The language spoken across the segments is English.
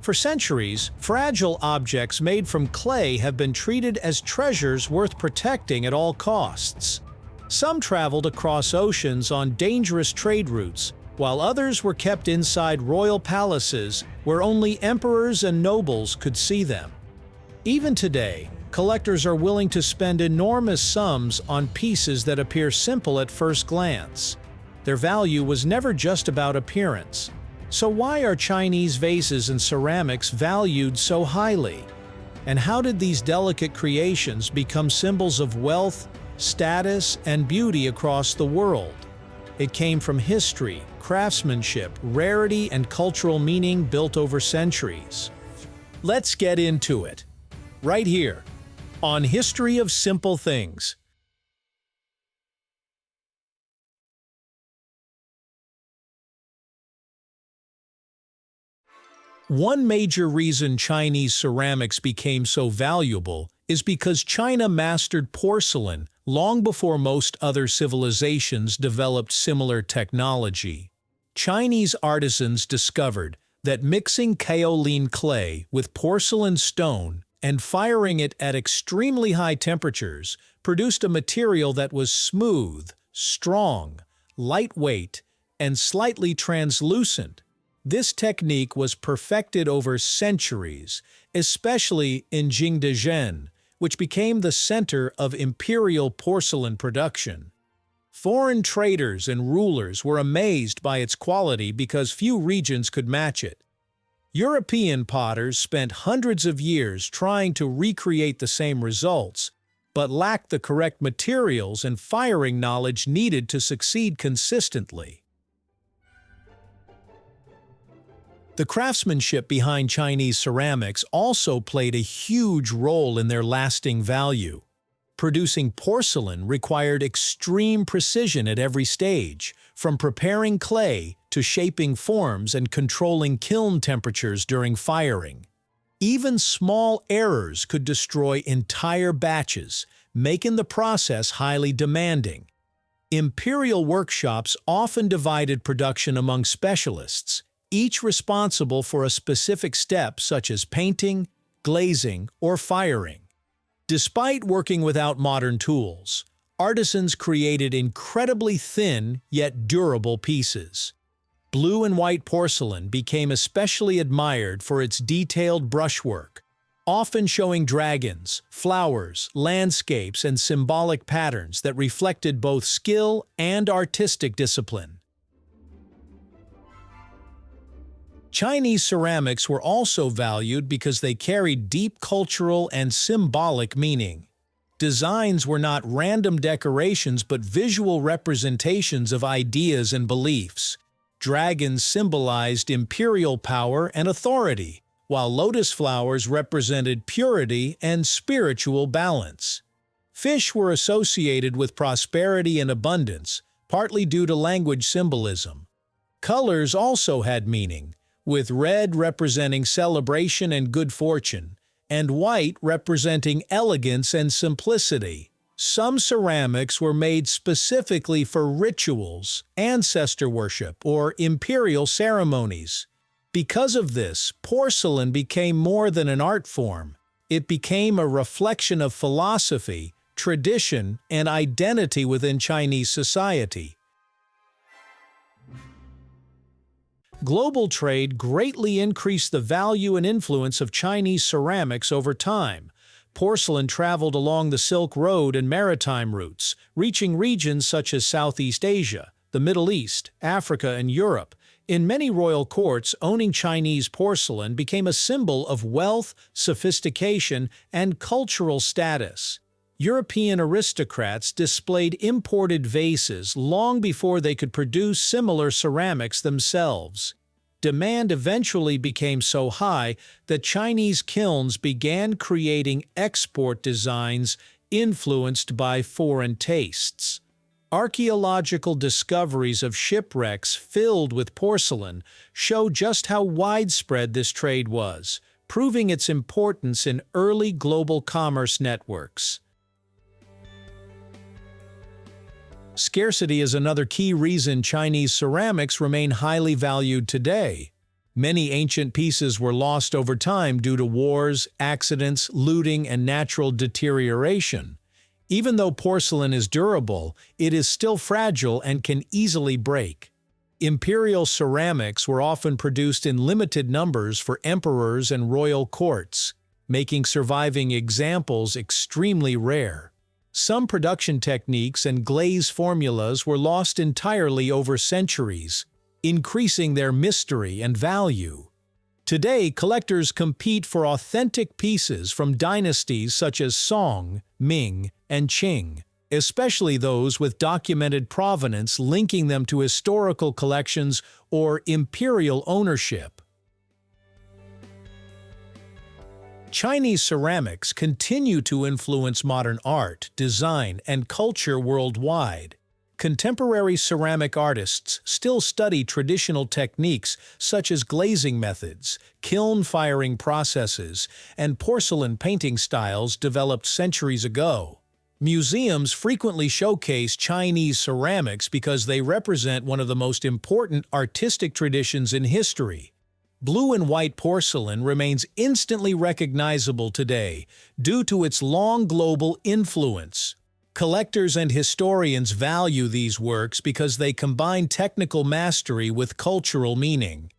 For centuries, fragile objects made from clay have been treated as treasures worth protecting at all costs. Some traveled across oceans on dangerous trade routes, while others were kept inside royal palaces where only emperors and nobles could see them. Even today, collectors are willing to spend enormous sums on pieces that appear simple at first glance. Their value was never just about appearance. So why are Chinese vases and ceramics valued so highly? And how did these delicate creations become symbols of wealth, status, and beauty across the world? It came from history, craftsmanship, rarity, and cultural meaning built over centuries. Let's get into it. Right here, on History of Simple Things. One major reason Chinese ceramics became so valuable is because China mastered porcelain long before most other civilizations developed similar technology. Chinese artisans discovered that mixing kaolin clay with porcelain stone and firing it at extremely high temperatures produced a material that was smooth, strong, lightweight, and slightly translucent. This technique was perfected over centuries, especially in Jingdezhen, which became the center of imperial porcelain production. Foreign traders and rulers were amazed by its quality because few regions could match it. European potters spent hundreds of years trying to recreate the same results, but lacked the correct materials and firing knowledge needed to succeed consistently. The craftsmanship behind Chinese ceramics also played a huge role in their lasting value. Producing porcelain required extreme precision at every stage, from preparing clay to shaping forms and controlling kiln temperatures during firing. Even small errors could destroy entire batches, making the process highly demanding. Imperial workshops often divided production among specialists, each responsible for a specific step such as painting, glazing, or firing. Despite working without modern tools, artisans created incredibly thin yet durable pieces. Blue and white porcelain became especially admired for its detailed brushwork, often showing dragons, flowers, landscapes, and symbolic patterns that reflected both skill and artistic discipline. Chinese ceramics were also valued because they carried deep cultural and symbolic meaning. Designs were not random decorations but visual representations of ideas and beliefs. Dragons symbolized imperial power and authority, while lotus flowers represented purity and spiritual balance. Fish were associated with prosperity and abundance, partly due to language symbolism. Colors also had meaning, with red representing celebration and good fortune, and white representing elegance and simplicity. Some ceramics were made specifically for rituals, ancestor worship, or imperial ceremonies. Because of this, porcelain became more than an art form. It became a reflection of philosophy, tradition, and identity within Chinese society. Global trade greatly increased the value and influence of Chinese ceramics over time. Porcelain traveled along the Silk Road and maritime routes, reaching regions such as Southeast Asia, the Middle East, Africa, and Europe. In many royal courts, owning Chinese porcelain became a symbol of wealth, sophistication, and cultural status. European aristocrats displayed imported vases long before they could produce similar ceramics themselves. Demand eventually became so high that Chinese kilns began creating export designs influenced by foreign tastes. Archaeological discoveries of shipwrecks filled with porcelain show just how widespread this trade was, proving its importance in early global commerce networks. Scarcity is another key reason Chinese ceramics remain highly valued today. Many ancient pieces were lost over time due to wars, accidents, looting, and natural deterioration. Even though porcelain is durable, it is still fragile and can easily break. Imperial ceramics were often produced in limited numbers for emperors and royal courts, making surviving examples extremely rare. Some production techniques and glaze formulas were lost entirely over centuries, increasing their mystery and value. Today, collectors compete for authentic pieces from dynasties such as Song, Ming, and Qing, especially those with documented provenance linking them to historical collections or imperial ownership. Chinese ceramics continue to influence modern art, design, and culture worldwide. Contemporary ceramic artists still study traditional techniques such as glazing methods, kiln firing processes, and porcelain painting styles developed centuries ago. Museums frequently showcase Chinese ceramics because they represent one of the most important artistic traditions in history. Blue and white porcelain remains instantly recognizable today due to its long global influence. Collectors and historians value these works because they combine technical mastery with cultural meaning.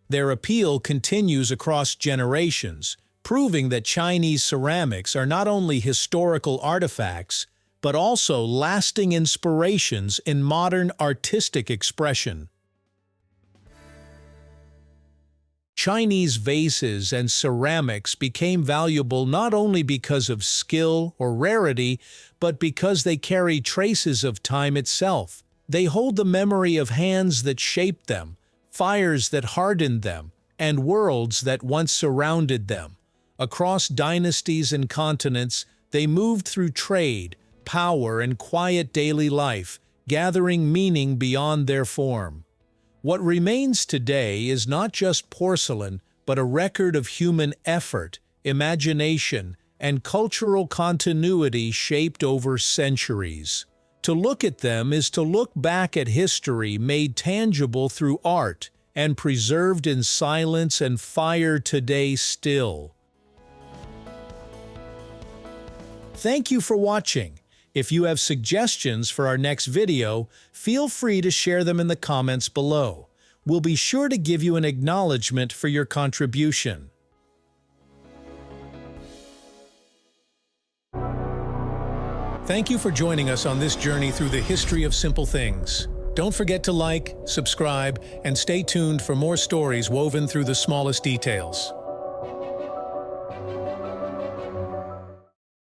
Their appeal continues across generations, proving that Chinese ceramics are not only historical artifacts, but also lasting inspirations in modern artistic expression. Chinese vases and ceramics became valuable not only because of skill or rarity, but because they carry traces of time itself. They hold the memory of hands that shaped them, fires that hardened them, and worlds that once surrounded them. Across dynasties and continents, they moved through trade, power, and quiet daily life, gathering meaning beyond their form. What remains today is not just porcelain, but a record of human effort, imagination, and cultural continuity shaped over centuries. To look at them is to look back at history made tangible through art and preserved in silence and fire today still. Thank you for watching. If you have suggestions for our next video, feel free to share them in the comments below. We'll be sure to give you an acknowledgement for your contribution. Thank you for joining us on this journey through the history of simple things. Don't forget to like, subscribe, and stay tuned for more stories woven through the smallest details.